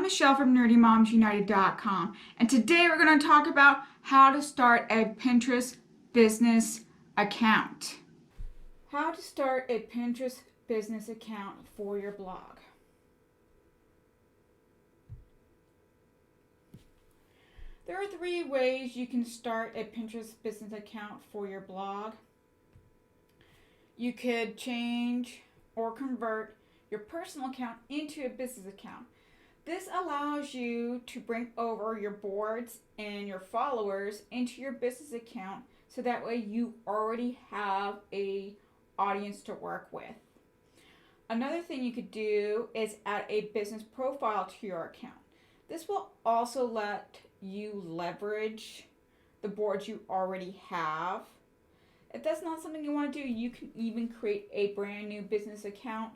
Michelle from NerdyMomsUnited.com, and today we're going to talk about how to start a Pinterest business account. How to start a Pinterest business account for your blog. There are 3 ways you can start a Pinterest business account for your blog. You could change or convert your personal account into a business account. This allows you to bring over your boards and your followers into your business account, so that way you already have a audience to work with. Another thing you could do is add a business profile to your account. This will also let you leverage the boards you already have. If that's not something you want to do, you can even create a brand new business account.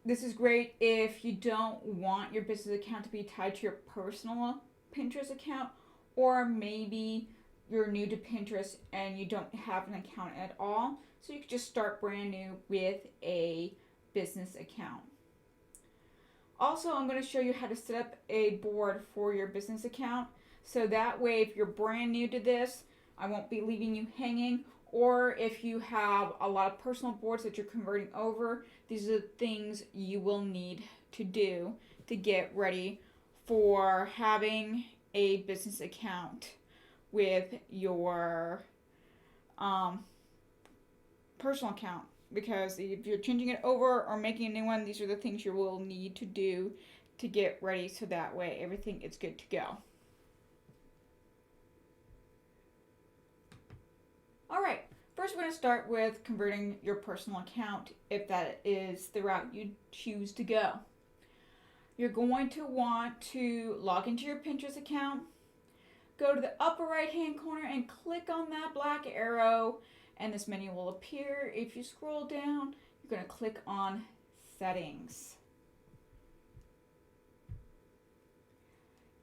This is great if you don't want your business account to be tied to your personal Pinterest account, or maybe you're new to Pinterest and you don't have an account at all. So you can just start brand new with a business account. Also, I'm going to show you how to set up a board for your business account. So that way, if you're brand new to this, I won't be leaving you hanging. Or if you have a lot of personal boards that you're converting over, these are the things you will need to do to get ready for having a business account with your personal account. Because if you're changing it over or making a new one, these are the things you will need to do to get ready, so that way everything is good to go. Alright, first we're going to start with converting your personal account, if that is the route you choose to go. You're going to want to log into your Pinterest account, go to the upper right hand corner and click on that black arrow, and this menu will appear. If you scroll down, you're going to click on Settings.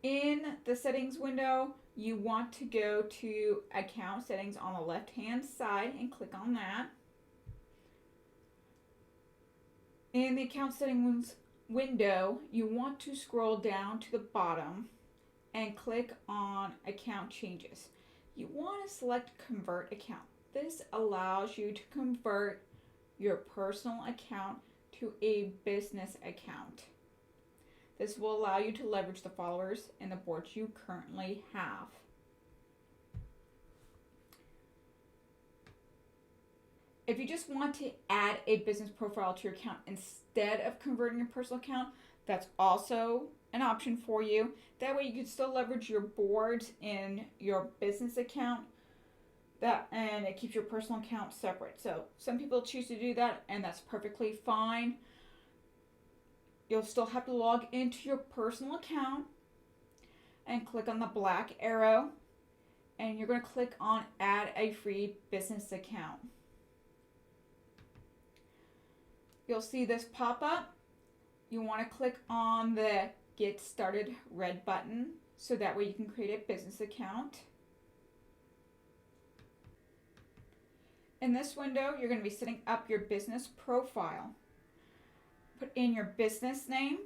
In the settings window, you want to go to account settings on the left hand side and click on that. In the account settings window, you want to scroll down to the bottom and click on account changes. You want to select convert account. This allows you to convert your personal account to a business account. This will allow you to leverage the followers and the boards you currently have. If you just want to add a business profile to your account instead of converting your personal account, that's also an option for you. That way you can still leverage your boards in your business account, and it keeps your personal account separate. So some people choose to do that, and that's perfectly fine. You'll still have to log into your personal account and click on the black arrow, and you're going to click on add a free business account. You'll see this pop up. You want to click on the Get Started red button, so that way you can create a business account. In this window, you're going to be setting up your business profile. Put in your business name.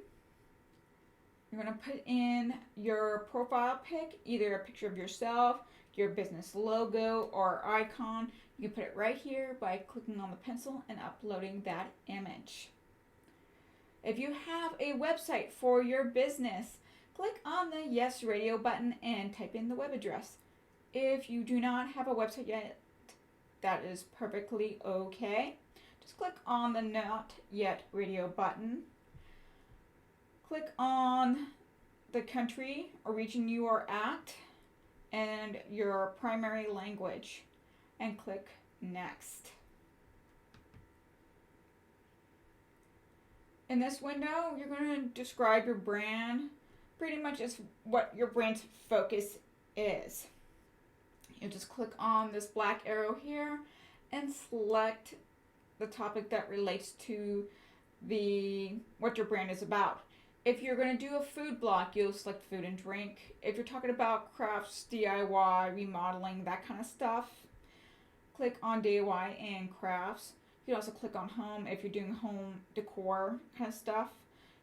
You're going to put in your profile pic, either a picture of yourself, your business logo, or icon. You can put it right here by clicking on the pencil and uploading that image. If you have a website for your business, click on the Yes Radio button and type in the web address. If you do not have a website yet, that is perfectly okay. Just click on the Not Yet Radio button. Click on the country or region you are at and your primary language, and click Next. In this window, you're going to describe your brand, pretty much as what your brand's focus is. You just click on this black arrow here and select the topic that relates to what your brand is about. If you're going to do a food blog, you'll select food and drink. If you're talking about crafts, DIY, remodeling, that kind of stuff, click on DIY and crafts. You can also click on home if you're doing home decor kind of stuff.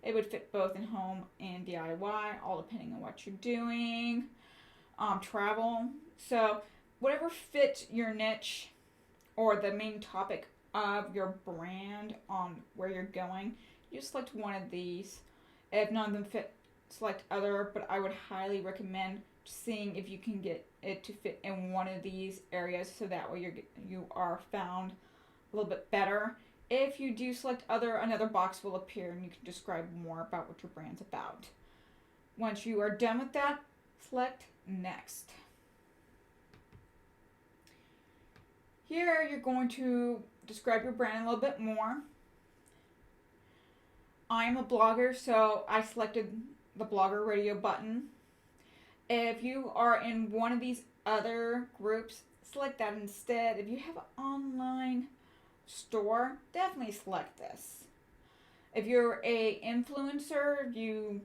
It would fit both in home and DIY, all depending on what you're doing. Travel. So whatever fits your niche or the main topic of your brand on where you're going, you select one of these. If none of them fit, select other, but I would highly recommend seeing if you can get it to fit in one of these areas so that way you are found a little bit better. If you do select other, another box will appear and you can describe more about what your brand's about. Once you are done with that, select next. Here you're going to describe your brand a little bit more. I'm a blogger, so I selected the blogger radio button. If you are in one of these other groups, select that instead. If you have an online store, definitely select this. If you're a influencer, you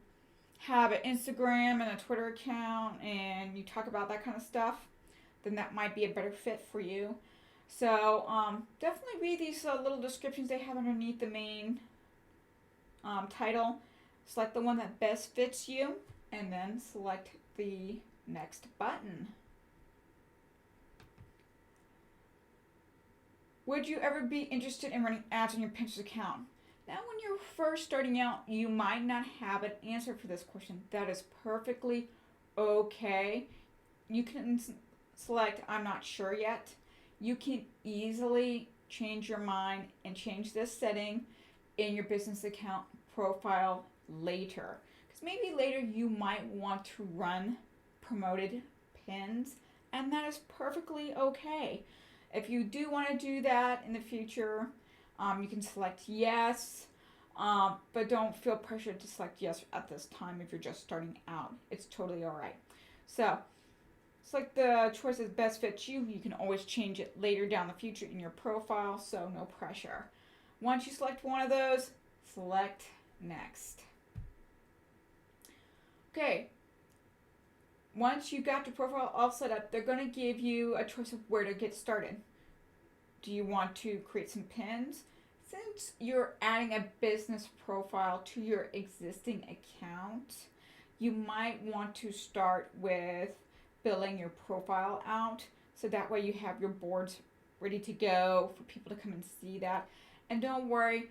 have an Instagram and a Twitter account and you talk about that kind of stuff, then that might be a better fit for you. So definitely read these little descriptions they have underneath the main title. Select the one that best fits you and then select the next button. Would you ever be interested in running ads on your Pinterest account? Now, when you're first starting out, you might not have an answer for this question. That is perfectly okay. You can select I'm not sure yet. You can easily change your mind and change this setting in your business account profile later. Because maybe later you might want to run promoted pins, and that is perfectly okay. If you do want to do that in the future, you can select yes, but don't feel pressured to select yes at this time if you're just starting out. It's totally all right. So select the choice that best fits you. You can always change it later down the future in your profile, so no pressure. Once you select one of those, select next. Okay. Once you got your profile all set up, they're going to give you a choice of where to get started. Do you want to create some pins? Since you're adding a business profile to your existing account, you might want to start with filling your profile out so that way you have your boards ready to go for people to come and see that. And don't worry,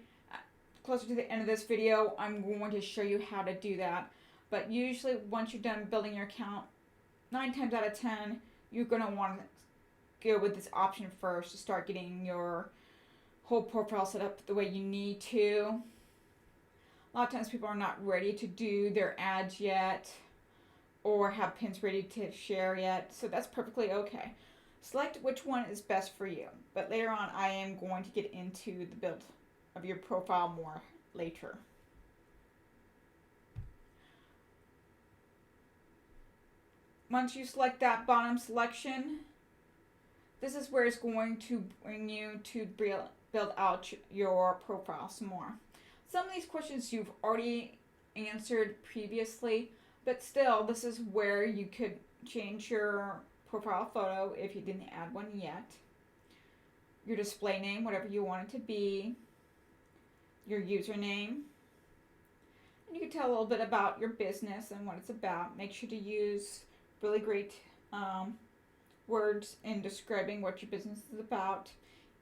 closer to the end of this video, I'm going to show you how to do that. But usually once you're done building your account, 9 times out of 10, you're going to want to go with this option first to start getting your whole profile set up the way you need to. A lot of times people are not ready to do their ads yet or have pins ready to share yet, so that's perfectly okay. Select which one is best for you, but later on I am going to get into the build of your profile more later. Once you select that bottom selection, this is where it's going to bring you to build out your profile some more. Some of these questions you've already answered previously, but still, this is where you could change your profile photo if you didn't add one yet. Your display name, whatever you want it to be. Your username. And you can tell a little bit about your business and what it's about. Make sure to use really great words in describing what your business is about.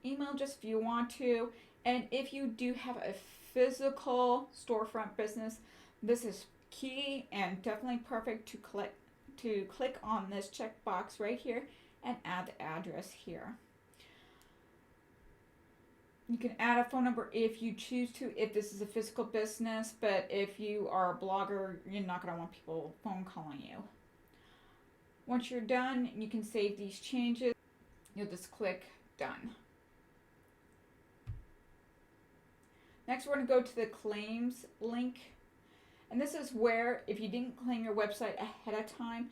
Email just if you want to. And if you do have a physical storefront business, this is key and definitely perfect to click on this checkbox right here and add the address here. You can add a phone number if you choose to, if this is a physical business, but if you are a blogger, you're not going to want people phone calling you. Once you're done, you can save these changes. You'll just click done. Next, we're going to go to the claims link. And this is where, if you didn't claim your website ahead of time,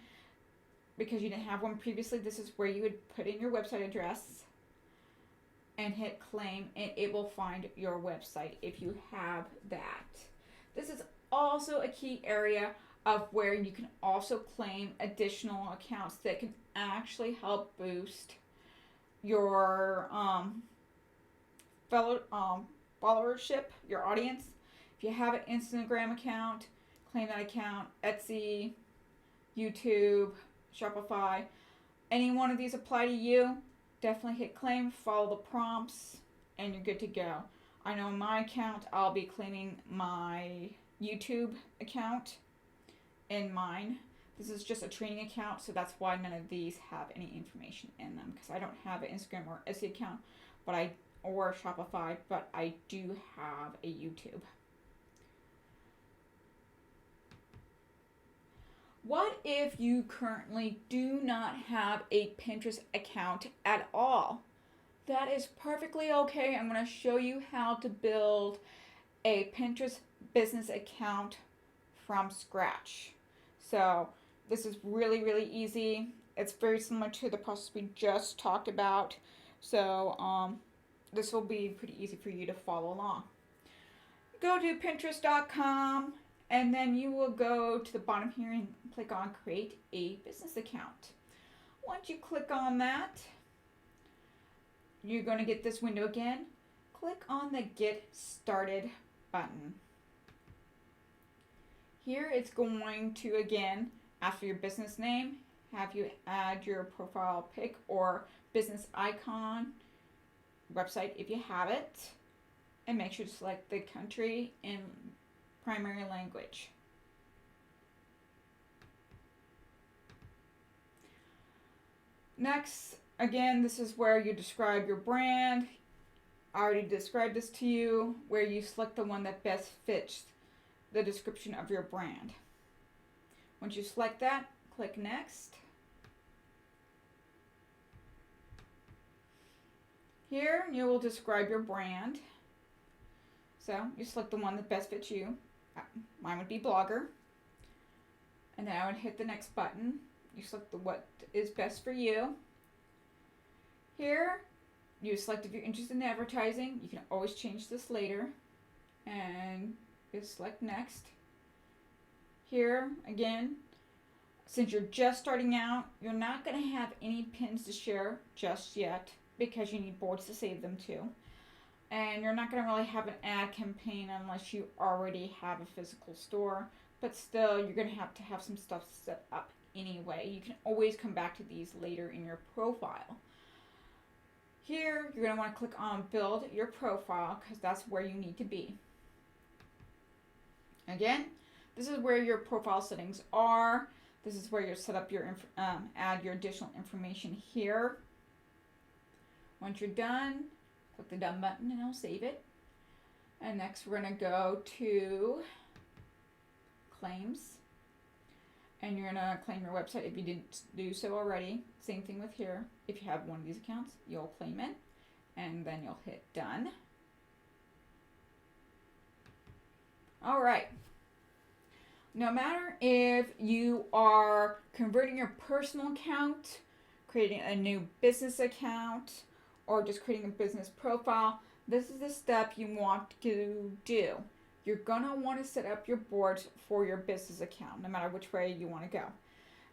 because you didn't have one previously, this is where you would put in your website address and hit claim, and it will find your website if you have that. This is also a key area of where you can also claim additional accounts that can actually help boost your followership, your audience. If you have an Instagram account, claim that account. Etsy, YouTube, Shopify, any one of these apply to you, definitely hit claim, follow the prompts, and you're good to go. I know my account, I'll be claiming my YouTube account in mine. This is just a training account, so that's why none of these have any information in them, because I don't have an Instagram or Etsy account, or Shopify, but I do have a YouTube. What if you currently do not have a Pinterest account at all? That is perfectly okay. I'm going to show you how to build a Pinterest business account from scratch. So this is really, really easy. It's very similar to the process we just talked about. So this will be pretty easy for you to follow along. Go to Pinterest.com. And then you will go to the bottom here and click on create a business account. Once you click on that, you're going to get this window again. Click on the get started button. Here it's going to again ask for your business name, have you add your profile pic or business icon, website if you have it, and make sure to select the country and primary language. Next, again, this is where you describe your brand. I already described this to you, where you select the one that best fits the description of your brand. Once you select that, click next. Here, you will describe your brand. So, you select the one that best fits you. Mine would be blogger. And then I would hit the next button. You select what is best for you. Here, you select if you're interested in advertising. You can always change this later. And you select next. Here, again, since you're just starting out, you're not going to have any pins to share just yet because you need boards to save them to. And you're not going to really have an ad campaign unless you already have a physical store. But still, you're going to have some stuff set up anyway. You can always come back to these later in your profile. Here, you're going to want to click on Build Your Profile because that's where you need to be. Again, this is where your profile settings are. This is where you set up your add your additional information here. Once you're done, click the Done button and it'll save it. And next we're going to go to Claims. And you're going to claim your website if you didn't do so already. Same thing with here. If you have one of these accounts, you'll claim it. And then you'll hit Done. Alright. No matter if you are converting your personal account, creating a new business account, or just creating a business profile, this is the step you want to do. You're going to want to set up your boards for your business account, no matter which way you want to go.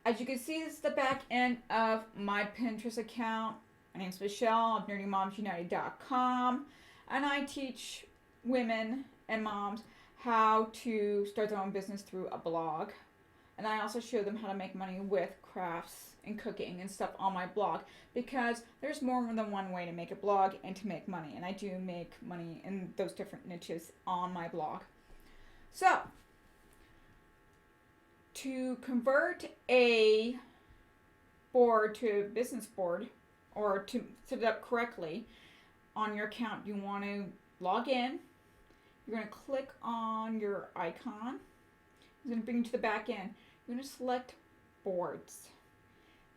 As you can see, this is the back end of my Pinterest account. My name's Michelle of nerdymomsunited.com, and I teach women and moms how to start their own business through a blog. And I also show them how to make money with crafts and cooking and stuff on my blog, because there's more than one way to make a blog and to make money, and I do make money in those different niches on my blog. So, to convert a board to a business board, or to set it up correctly on your account, you want to log in. You're going to click on your icon. It's going to bring you to the back end. You're going to select boards.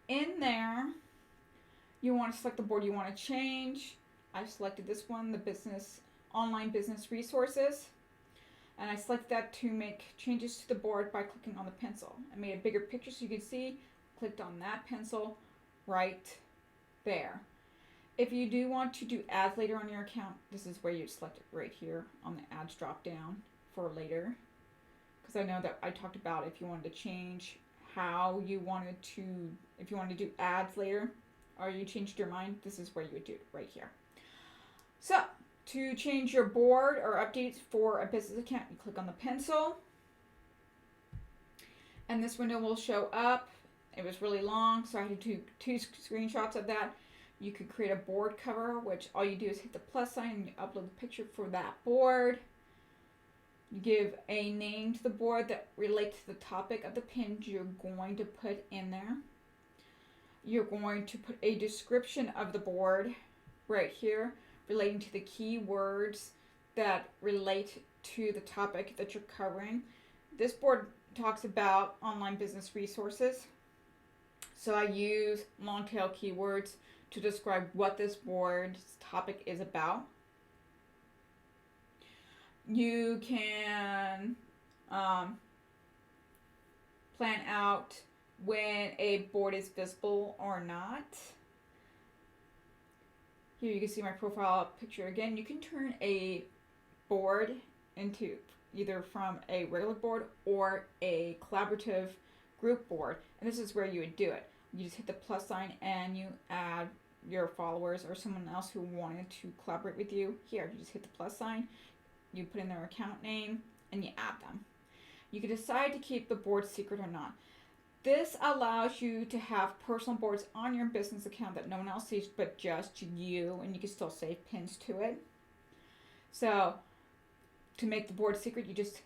In there, you want to select the board you want to change. I selected this one, the online business resources. And I selected that to make changes to the board by clicking on the pencil. I made a bigger picture so you can see. Clicked on that pencil right there. If you do want to do ads later on your account, this is where you select it right here on the ads drop down for later. Because I know that I talked about if you wanted to change how you wanted to, if you wanted to do ads later, or you changed your mind, this is where you would do it right here. So, To change your board or updates for a business account, you click on the pencil. And this window will show up. It was really long, so I had to do 2 screenshots of that. You could create a board cover, which all you do is hit the plus sign and you upload the picture for that board. You give a name to the board that relates to the topic of the pins you're going to put in there. You're going to put a description of the board right here relating to the keywords that relate to the topic that you're covering. This board talks about online business resources. So I use long tail keywords to describe what this board's topic is about. You can plan out when a board is visible or not. Here you can see my profile picture again. You can turn a board into either from a regular board or a collaborative group board. And this is where you would do it. You just hit the plus sign and you add your followers or someone else who wanted to collaborate with you. Here, you just hit the plus sign, you put in their account name, and you add them. You can decide to keep the board secret or not. This allows you to have personal boards on your business account that no one else sees but just you, and you can still save pins to it. So, to make the board secret, you just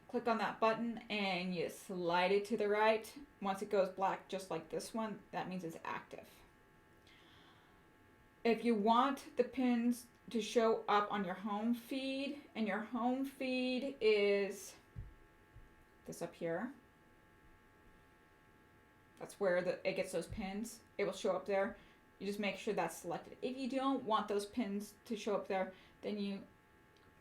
click on that button and you slide it to the right. Once it goes black, just like this one, that means it's active. If you want the pins to show up on your home feed, and your home feed is this up here, that's where it gets those pins. It will show up there. You just make sure that's selected. If you don't want those pins to show up there, then you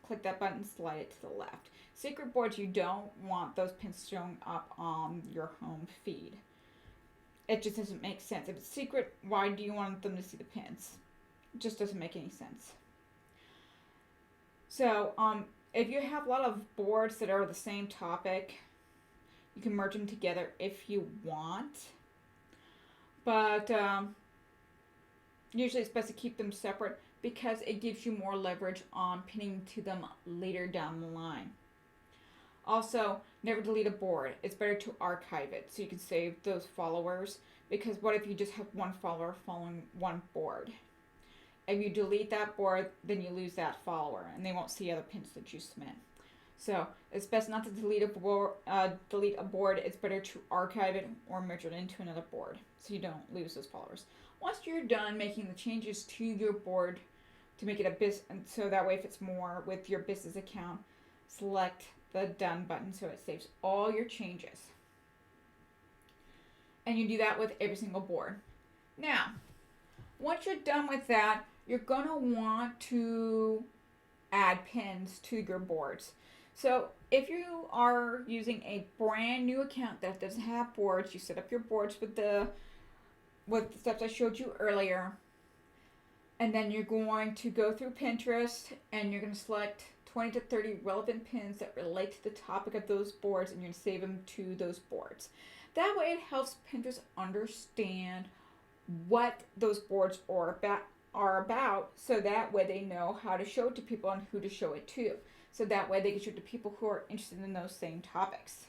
click that button, slide it to the left. Secret boards, you don't want those pins showing up on your home feed. It just doesn't make sense. If it's secret, why do you want them to see the pins? It just doesn't make any sense. So, if you have a lot of boards that are the same topic, you can merge them together if you want. But usually it's best to keep them separate because it gives you more leverage on pinning to them later down the line. Also, never delete a board. It's better to archive it so you can save those followers, because what if you just have one follower following one board? If you delete that board, then you lose that follower and they won't see other pins that you submit. So it's best not to delete a board. It's better to archive it or merge it into another board so you don't lose those followers. Once you're done making the changes to your board to make it a business, so that way if it's more with your business account, select the done button so it saves all your changes. And you do that with every single board. Now, once you're done with that, you're going to want to add pins to your boards. So if you are using a brand new account that doesn't have boards, you set up your boards with the steps I showed you earlier. And then you're going to go through Pinterest and you're going to select 20 to 30 relevant pins that relate to the topic of those boards, and you're going to save them to those boards. That way it helps Pinterest understand what those boards are about, so that way they know how to show it to people and who to show it to. So that way they can show it to people who are interested in those same topics.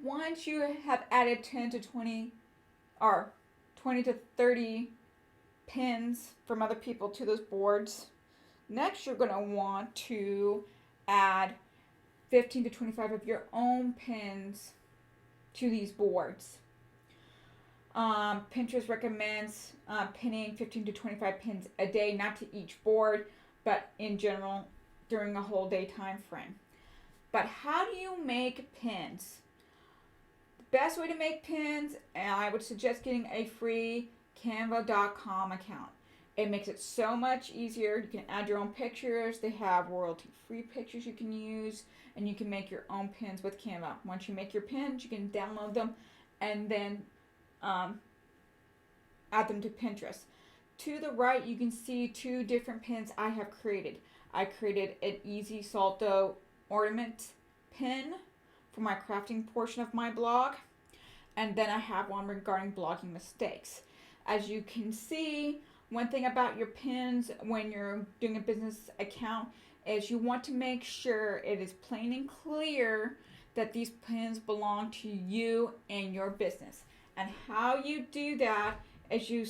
Once you have added 10 to 20 or 20 to 30 pins from other people to those boards, next you're going to want to add 15 to 25 of your own pins to these boards. Pinterest recommends pinning 15 to 25 pins a day, not to each board, but in general during a whole day time frame. But how do you make pins? The best way to make pins, and I would suggest getting a free Canva.com account. It makes it so much easier. You can add your own pictures. They have royalty-free pictures you can use, and you can make your own pins with Canva. Once you make your pins, you can download them and then add them to Pinterest. To the right, you can see 2 different pins I have created. I created an easy salto ornament pin for my crafting portion of my blog, and then I have one regarding blogging mistakes. As you can see, One thing about your pins when you're doing a business account is you want to make sure it is plain and clear that these pins belong to you and your business. And how you do that is you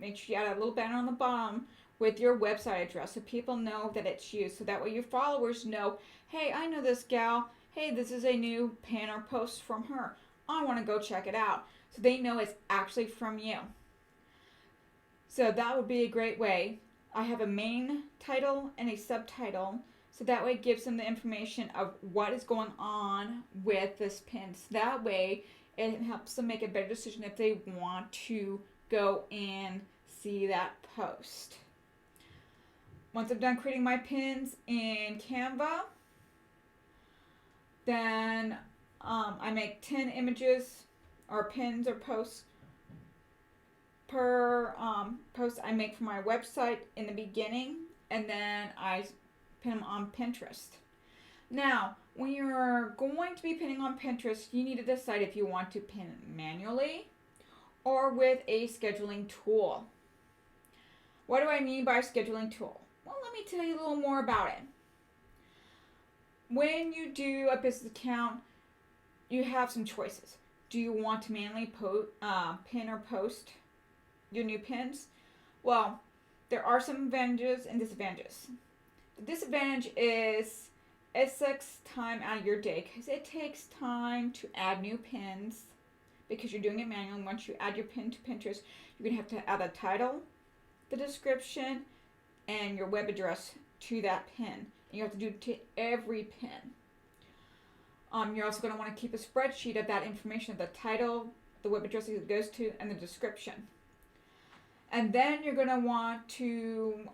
make sure you add a little banner on the bottom with your website address so people know that it's you. So that way your followers know, hey, I know this gal. Hey, this is a new pin or post from her. I want to go check it out. So they know it's actually from you. So that would be a great way. I have a main title and a subtitle. So that way it gives them the information of what is going on with this pin. So that way it helps them make a better decision if they want to go and see that post. Once I'm done creating my pins in Canva, then I make 10 images or pins or posts per post I make for my website in the beginning, and then I pin them on Pinterest. Now, when you're going to be pinning on Pinterest, you need to decide if you want to pin manually or with a scheduling tool. What do I mean by scheduling tool? Well, let me tell you a little more about it. When you do a business account, you have some choices. Do you want to manually pin or post your new pins? Well, there are some advantages and disadvantages. The disadvantage is it takes time out of your day because it takes time to add new pins because you're doing it manually. Once you add your pin to Pinterest, you're going to have to add a title, the description, and your web address to that pin. And you have to do it to every pin. You're also going to want to keep a spreadsheet of that information, the title, the web address it goes to, and the description. And then you're going to want to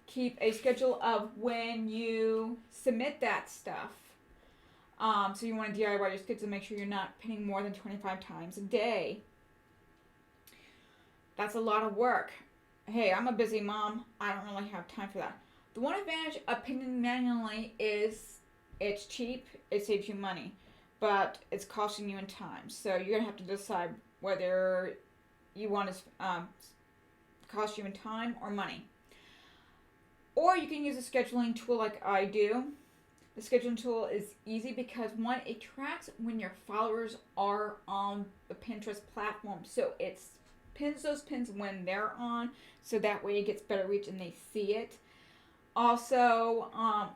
keep a schedule of when you submit that stuff. So you want to DIY your schedule to make sure you're not pinning more than 25 times a day. That's a lot of work. Hey, I'm a busy mom. I don't really have time for that. The one advantage of pinning manually is it's cheap, it saves you money, but it's costing you in time. So you're going to have to decide whether you want to cost you in time or money. Or you can use a scheduling tool like I do. The scheduling tool is easy because one, it tracks when your followers are on the Pinterest platform. So it pins those pins when they're on, so that way it gets better reach and they see it. Also,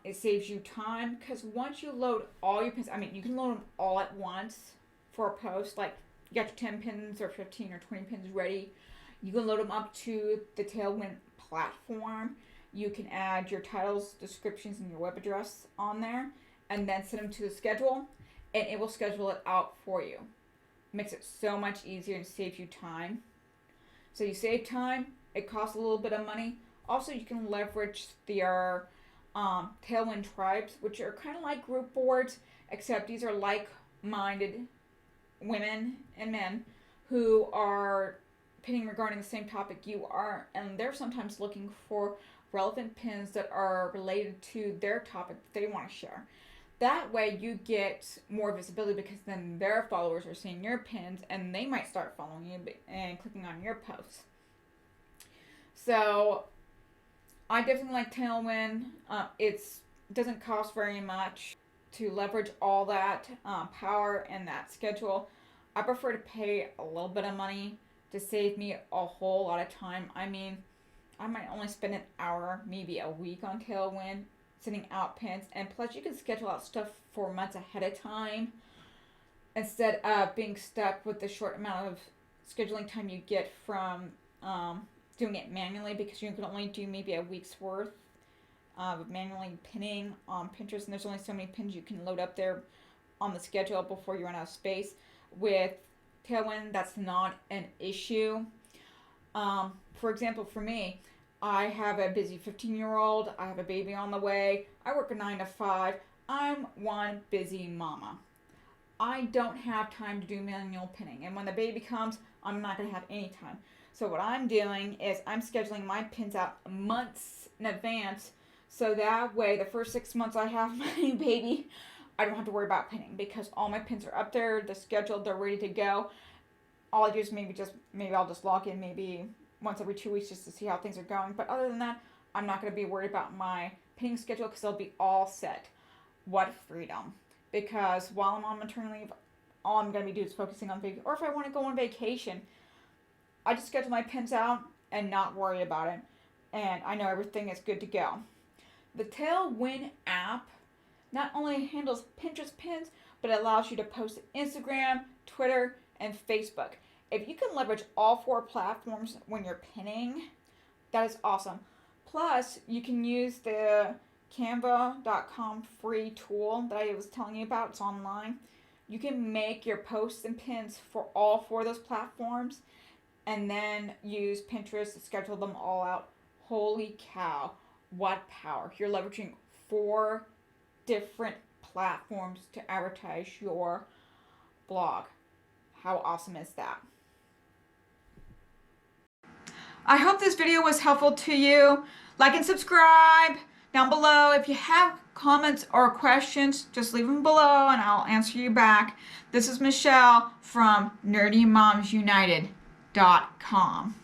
it saves you time because once you load all your pins, you can load them all at once for a post. Like you got your 10 pins or 15 or 20 pins ready. You can load them up to the Tailwind platform. You can add your titles, descriptions, and your web address on there, and then send them to the schedule, and it will schedule it out for you. It makes it so much easier and saves you time. So you save time. It costs a little bit of money. Also, you can leverage their Tailwind tribes, which are kind of like group boards, except these are like-minded women and men who are pinning regarding the same topic you are, and they're sometimes looking for relevant pins that are related to their topic that they want to share. That way you get more visibility because then their followers are seeing your pins and they might start following you and clicking on your posts. So I definitely like Tailwind. It doesn't cost very much to leverage all that power and that schedule. I prefer to pay a little bit of money to save me a whole lot of time. I might only spend an hour, maybe a week on Tailwind, sending out pins. And plus, you can schedule out stuff for months ahead of time instead of being stuck with the short amount of scheduling time you get from doing it manually, because you can only do maybe a week's worth of manually pinning on Pinterest. And there's only so many pins you can load up there on the schedule before you run out of space. With Tailwind, that's not an issue. For example, for me, I have a busy 15-year-old. I have a baby on the way. I work a 9 to 5. I'm one busy mama. I don't have time to do manual pinning. And when the baby comes, I'm not going to have any time. So what I'm doing is I'm scheduling my pins out months in advance. So that way, the first 6 months I have my baby, I don't have to worry about pinning because all my pins are up there, they're scheduled, they're ready to go. All I do is maybe I'll just log in maybe once every 2 weeks just to see how things are going. But other than that, I'm not going to be worried about my pinning schedule because they'll be all set. What freedom. Because while I'm on maternity leave, all I'm going to be doing is focusing on vacation. Or if I want to go on vacation, I just schedule my pins out and not worry about it. And I know everything is good to go. The Tailwind app not only handles Pinterest pins, but it allows you to post to Instagram, Twitter, and Facebook. If you can leverage all 4 platforms when you're pinning, that is awesome. Plus, you can use the canva.com free tool that I was telling you about. It's online. You can make your posts and pins for all 4 of those platforms and then use Pinterest to schedule them all out. Holy cow, what power. You're leveraging 4 different platforms to advertise your blog. How awesome is that? I hope this video was helpful to you. Like and subscribe down below. If you have comments or questions, just leave them below and I'll answer you back. This is Michelle from NerdyMomsUnited.com.